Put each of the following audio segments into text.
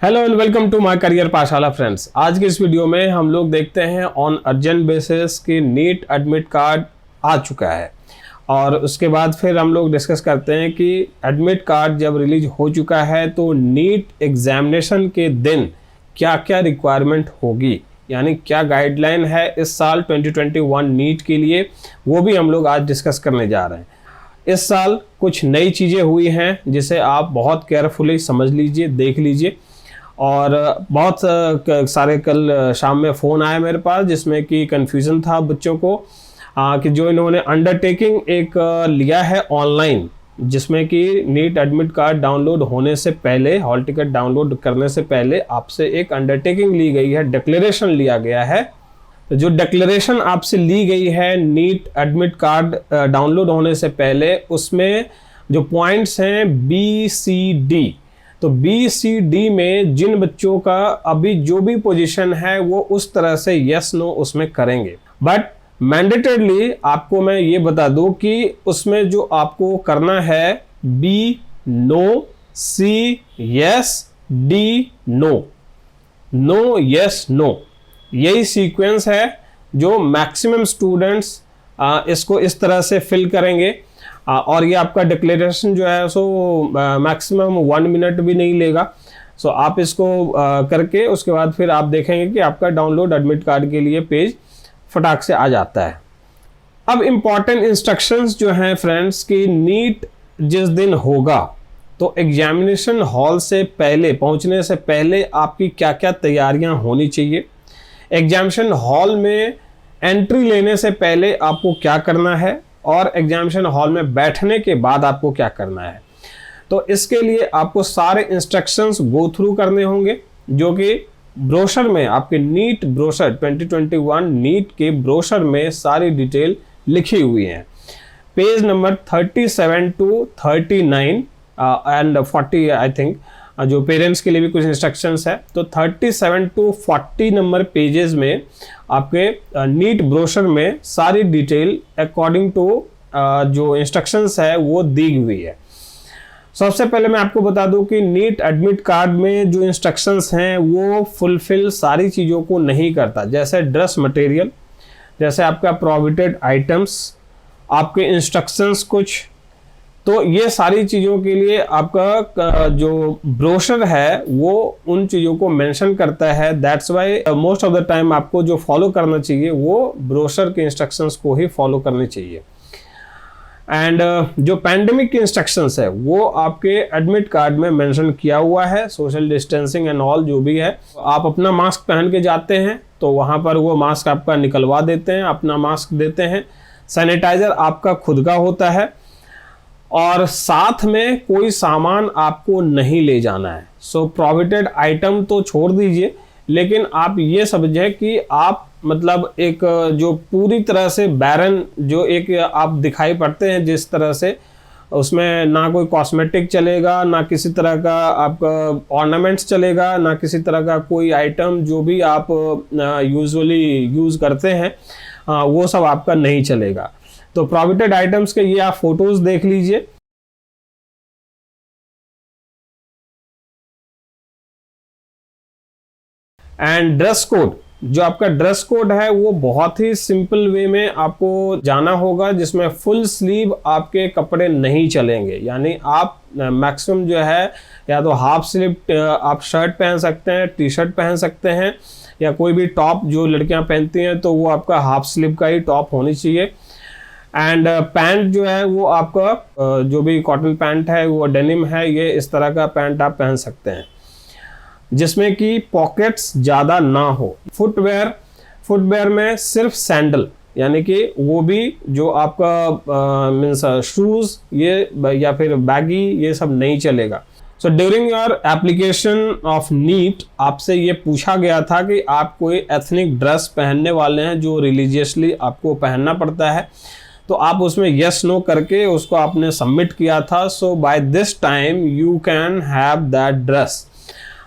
Hello and welcome to my career Pathshala friends. आज की इस वीडियो में हम लोग देखते हैं ऑन अर्जेंट बेसिस कि नीट एडमिट कार्ड आ चुका है और उसके बाद फिर हम लोग डिस्कस करते हैं कि एडमिट कार्ड जब रिलीज हो चुका है तो नीट एग्जामिनेशन के दिन क्या क्या रिक्वायरमेंट होगी, यानी क्या गाइडलाइन है इस साल 2021 नीट के लिए, वो भी हम लोग आज डिस्कस करने जा रहे हैं। इस साल कुछ नई चीज़ें हुई हैं जिसे आप बहुत केयरफुली समझ लीजिए, देख लीजिए। और बहुत सारे कल शाम में फ़ोन आया मेरे पास जिसमें कि कन्फ्यूज़न था बच्चों को कि जो इन्होंने अंडरटेकिंग एक लिया है ऑनलाइन, जिसमें कि नीट एडमिट कार्ड डाउनलोड होने से पहले, हॉल टिकट डाउनलोड करने से पहले आपसे एक अंडरटेकिंग ली गई है, डिक्लेरेशन लिया गया है। तो जो डिक्लेरेशन आपसे ली गई है नीट एडमिट कार्ड डाउनलोड होने से पहले, उसमें जो पॉइंट्स हैं BCD, तो BCD में जिन बच्चों का अभी जो भी पोजीशन है वो उस तरह से यस नो उसमें करेंगे। बट मैंडेटरली आपको मैं ये बता दूं कि उसमें जो आपको करना है B no, C yes, D no, no yes no, यही सीक्वेंस है जो मैक्सिमम स्टूडेंट्स इसको इस तरह से फिल करेंगे। और ये आपका डिक्लेरेशन जो है सो मैक्सिमम 1 मिनट भी नहीं लेगा। सो आप इसको करके उसके बाद फिर आप देखेंगे कि आपका डाउनलोड एडमिट कार्ड के लिए पेज फटाक से आ जाता है। अब इम्पॉर्टेंट इंस्ट्रक्शंस जो हैं फ्रेंड्स कि नीट जिस दिन होगा तो एग्जामिनेशन हॉल से पहले, पहुंचने से पहले आपकी क्या क्या तैयारियां होनी चाहिए, एग्जामिनेशन हॉल में एंट्री लेने से पहले आपको क्या करना है और एग्जामिनेशन हॉल में बैठने के बाद आपको क्या करना है। तो इसके लिए आपको सारे इंस्ट्रक्शंस गो थ्रू करने होंगे जो कि ब्रोशर में, आपके नीट ब्रोशर 2021 नीट के ब्रोशर में सारी डिटेल लिखी हुई है। Page number 37 to 39 and 40 I think, जो पेरेंट्स के लिए भी कुछ इंस्ट्रक्शंस है। तो 37 टू 40 नंबर पेजेस में आपके नीट ब्रोशर में सारी डिटेल अकॉर्डिंग टू जो इंस्ट्रक्शंस है वो दी हुई है। सबसे पहले मैं आपको बता दूं कि नीट एडमिट कार्ड में जो इंस्ट्रक्शंस हैं वो फुलफिल सारी चीज़ों को नहीं करता, जैसे ड्रेस मटेरियल, जैसे आपका प्रोहिबिटेड आइटम्स, आपके इंस्ट्रक्शंस कुछ। तो ये सारी चीज़ों के लिए आपका जो ब्रोशर है वो उन चीज़ों को मेंशन करता है। That's why most of the time आपको जो फॉलो करना चाहिए वो ब्रोशर के इंस्ट्रक्शंस को ही फॉलो करने चाहिए। एंड जो पैंडेमिक के इंस्ट्रक्शंस है वो आपके एडमिट कार्ड में मेंशन किया हुआ है, सोशल डिस्टेंसिंग एंड ऑल जो भी है। आप अपना मास्क पहन के जाते हैं तो वहाँ पर वो मास्क आपका निकलवा देते हैं, अपना मास्क देते हैं। सैनिटाइज़र आपका खुद का होता है और साथ में कोई सामान आपको नहीं ले जाना है। सो प्रोहिबिटेड आइटम तो छोड़ दीजिए, लेकिन आप ये समझें कि आप मतलब एक जो पूरी तरह से बैरन जो एक आप दिखाई पड़ते हैं जिस तरह से, उसमें ना कोई कॉस्मेटिक चलेगा, ना किसी तरह का आपका ऑर्नामेंट्स चलेगा, ना किसी तरह का कोई आइटम जो भी आप यूजुअली यूज़ करते हैं वो सब आपका नहीं चलेगा। तो प्रोहिबिटेड आइटम्स के ये आप फोटोज देख लीजिए। एंड ड्रेस कोड, जो आपका ड्रेस कोड है वो बहुत ही सिंपल वे में आपको जाना होगा, जिसमें फुल स्लीव आपके कपड़े नहीं चलेंगे। यानी आप मैक्सिमम जो है या तो हाफ स्लीव आप शर्ट पहन सकते हैं, टी शर्ट पहन सकते हैं, या कोई भी टॉप जो लड़कियां पहनती हैं तो वो आपका हाफ स्लीव का ही टॉप होनी चाहिए। एंड पैंट जो है वो आपका जो भी कॉटन पैंट है वो डेनिम है, ये इस तरह का पैंट आप पहन सकते हैं जिसमें कि पॉकेट्स ज़्यादा ना हो। फुटवेयर में सिर्फ सैंडल, यानी कि वो भी जो आपका मीन्स शूज़ ये या फिर बैगी, ये सब नहीं चलेगा। So during your application of NEET आपसे ये पूछा गया था कि आप कोई एथनिक ड्रेस पहनने वाले हैं जो रिलीजियसली आपको पहनना पड़ता है, तो आप उसमें यस नो करके उसको आपने सबमिट किया था। So by this time you can have that dress.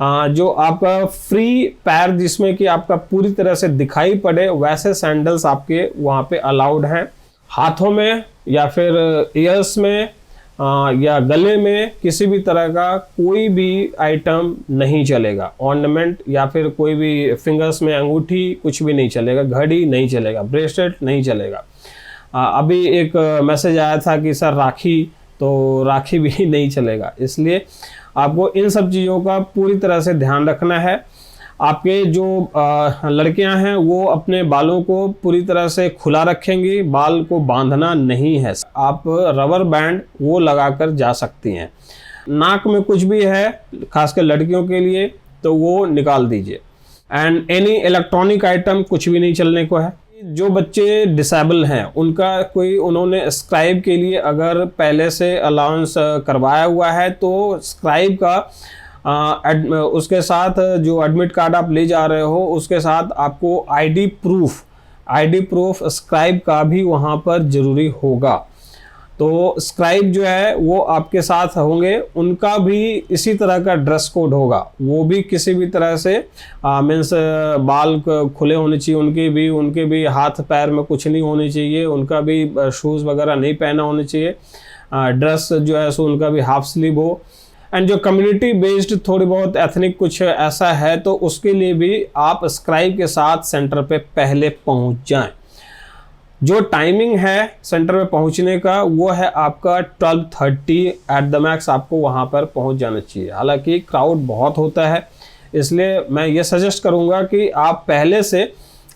जो आपका फ्री पैर जिसमें कि आपका पूरी तरह से दिखाई पड़े वैसे सैंडल्स आपके वहाँ पे अलाउड हैं। हाथों में या फिर ईयर्स में या गले में किसी भी तरह का कोई भी आइटम नहीं चलेगा। ऑर्नामेंट या फिर कोई भी फिंगर्स में अंगूठी कुछ भी नहीं चलेगा, घड़ी नहीं चलेगा, ब्रेसलेट नहीं चलेगा। अभी एक मैसेज आया था कि सर राखी, तो राखी भी नहीं चलेगा। इसलिए आपको इन सब चीज़ों का पूरी तरह से ध्यान रखना है। आपके जो लड़कियां हैं वो अपने बालों को पूरी तरह से खुला रखेंगी, बाल को बांधना नहीं है। आप रबर बैंड वो लगाकर जा सकती हैं। नाक में कुछ भी है खासकर लड़कियों के लिए तो वो निकाल दीजिए। एंड एनी इलेक्ट्रॉनिक आइटम कुछ भी नहीं चलने को है। जो बच्चे डिसेबल हैं उनका कोई उन्होंने स्क्राइब के लिए अगर पहले से अलाउंस करवाया हुआ है तो स्क्राइब का उसके साथ जो एडमिट कार्ड आप ले जा रहे हो उसके साथ आपको आईडी प्रूफ स्क्राइब का भी वहाँ पर ज़रूरी होगा। तो स्क्राइब जो है वो आपके साथ होंगे, उनका भी इसी तरह का ड्रेस कोड होगा। वो भी किसी भी तरह से मीन्स बाल खुले होने चाहिए, उनके भी हाथ पैर में कुछ नहीं होने चाहिए, उनका भी शूज़ वगैरह नहीं पहना होने चाहिए। ड्रेस जो है सो उनका भी हाफ स्लीव हो। एंड जो कम्युनिटी बेस्ड थोड़ी बहुत एथनिक कुछ ऐसा है तो उसके लिए भी आप स्क्राइब के साथ सेंटर पे पहले पहुंच जाएं। जो टाइमिंग है सेंटर पे पहुंचने का वो है आपका 12:30 एट द मैक्स, आपको वहां पर पहुंच जाना चाहिए। हालांकि क्राउड बहुत होता है, इसलिए मैं ये सजेस्ट करूंगा कि आप पहले से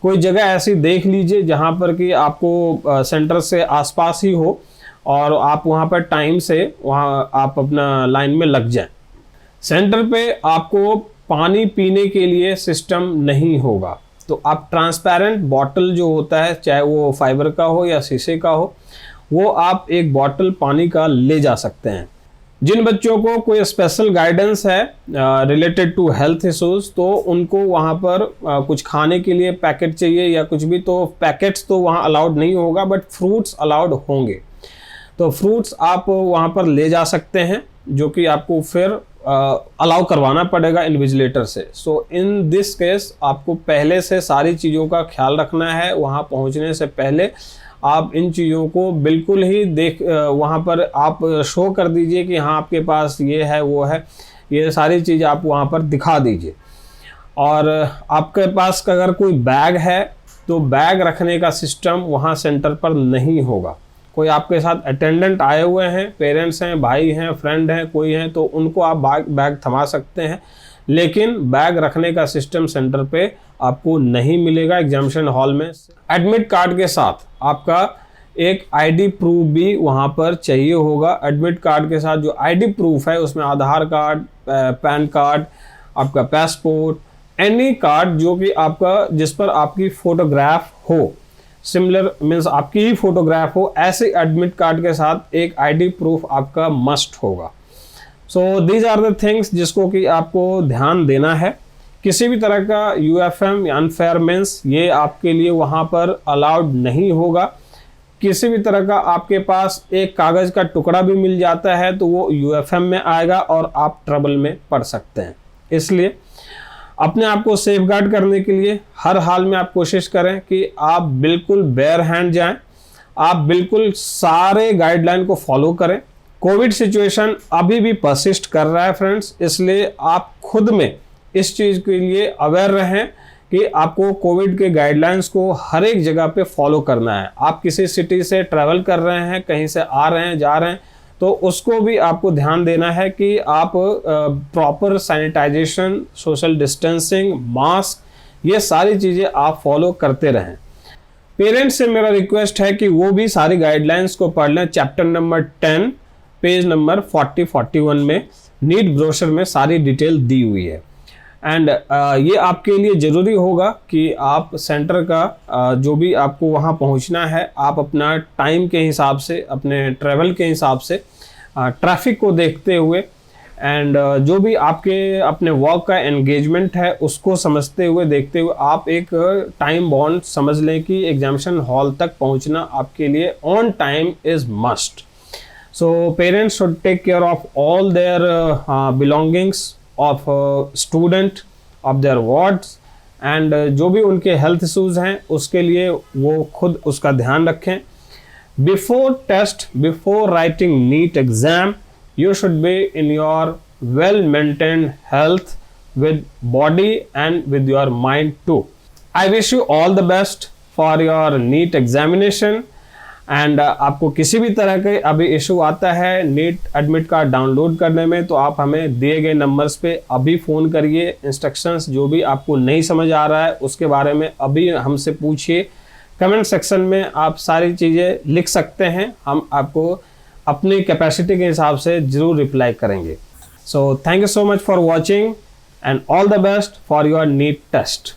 कोई जगह ऐसी देख लीजिए जहां पर कि आपको सेंटर से आसपास ही हो और आप वहाँ पर टाइम से वहाँ आप अपना लाइन में लग जाएं। सेंटर पे आपको पानी पीने के लिए सिस्टम नहीं होगा, तो आप ट्रांसपेरेंट बॉटल जो होता है चाहे वो फाइबर का हो या शीशे का हो, वो आप एक बॉटल पानी का ले जा सकते हैं। जिन बच्चों को कोई स्पेशल गाइडेंस है रिलेटेड टू हेल्थ इश्यूज तो उनको वहाँ पर कुछ खाने के लिए पैकेट चाहिए या कुछ भी, तो पैकेट्स तो वहाँ अलाउड नहीं होगा बट फ्रूट्स अलाउड होंगे। तो फ्रूट्स आप वहाँ पर ले जा सकते हैं जो कि आपको फिर अलाउ करवाना पड़ेगा इन्विजिलेटर से। सो इन दिस केस आपको पहले से सारी चीज़ों का ख्याल रखना है। वहाँ पहुँचने से पहले आप इन चीज़ों को बिल्कुल ही वहाँ पर आप शो कर दीजिए कि हाँ आपके पास ये है वो है, ये सारी चीज़ आप वहाँ पर दिखा दीजिए। और आपके पास अगर कोई बैग है तो बैग रखने का सिस्टम वहाँ सेंटर पर नहीं होगा। कोई आपके साथ अटेंडेंट आए हुए हैं, पेरेंट्स हैं, भाई हैं, फ्रेंड हैं, कोई हैं, तो उनको आप बैग थमा सकते हैं, लेकिन बैग रखने का सिस्टम सेंटर पे आपको नहीं मिलेगा एग्जामिनेशन हॉल में। एडमिट कार्ड के साथ आपका एक आईडी प्रूफ भी वहाँ पर चाहिए होगा। एडमिट कार्ड के साथ जो आईडी प्रूफ है उसमें आधार कार्ड, पैन कार्ड, आपका पासपोर्ट, एनी कार्ड जो कि आपका जिस पर आपकी फ़ोटोग्राफ हो, सिमिलर मीन्स आपकी ही फोटोग्राफ हो, ऐसे एडमिट कार्ड के साथ एक आईडी प्रूफ आपका मस्ट होगा। So these are the things जिसको कि आपको ध्यान देना है। किसी भी तरह का यूएफएम या अनफेयर मीन्स ये आपके लिए वहाँ पर अलाउड नहीं होगा। किसी भी तरह का आपके पास एक कागज़ का टुकड़ा भी मिल जाता है तो वो यूएफएम में आएगा और आप ट्रबल में पड़ सकते हैं। इसलिए अपने आप को सेफ गार्ड करने के लिए हर हाल में आप कोशिश करें कि आप बिल्कुल बेयर हैंड जाएं, आप बिल्कुल सारे गाइडलाइन को फॉलो करें। कोविड सिचुएशन अभी भी परसिस्ट कर रहा है फ्रेंड्स, इसलिए आप खुद में इस चीज़ के लिए अवेयर रहें कि आपको कोविड के गाइडलाइंस को हर एक जगह पे फॉलो करना है। आप किसी सिटी से ट्रैवल कर रहे हैं, कहीं से आ रहे हैं, जा रहे हैं, तो उसको भी आपको ध्यान देना है कि आप proper sanitization, social distancing, mask, ये सारी चीज़ें आप फॉलो करते रहें। पेरेंट्स से मेरा रिक्वेस्ट है कि वो भी सारी गाइडलाइंस को पढ़ लें। चैप्टर नंबर 10 पेज नंबर 40-41 में नीट ब्रोशर में सारी डिटेल दी हुई है। एंड ये आपके लिए ज़रूरी होगा कि आप सेंटर का जो भी आपको वहाँ पहुँचना है, आप अपना टाइम के हिसाब से, अपने ट्रैवल के हिसाब से, ट्रैफिक को देखते हुए एंड जो भी आपके अपने वर्क का एंगेजमेंट है उसको समझते हुए, देखते हुए आप एक टाइम बाउंड समझ लें कि एग्जामिनेशन हॉल तक पहुँचना आपके लिए on time is must. So parents should take care of all their belongings of student of their wards and जो भी उनके हेल्थ इश्यूज़ हैं उसके लिए वो खुद उसका ध्यान रखें। Before test, before writing NEET exam, you should be in your well-maintained health with body and with your mind too. I wish you all the best for your NEET examination. And आपको किसी भी तरह के अभी issue आता है NEET admit card download करने में, तो आप हमें दिए गए नंबर्स पे अभी फ़ोन करिए। इंस्ट्रक्शंस जो भी आपको नहीं समझ आ रहा है उसके बारे में अभी हमसे पूछिए। कमेंट सेक्शन में आप सारी चीज़ें लिख सकते हैं, हम आपको अपनी कैपेसिटी के हिसाब से ज़रूर रिप्लाई करेंगे। So thank you so much for watching and all the best for your NEET test.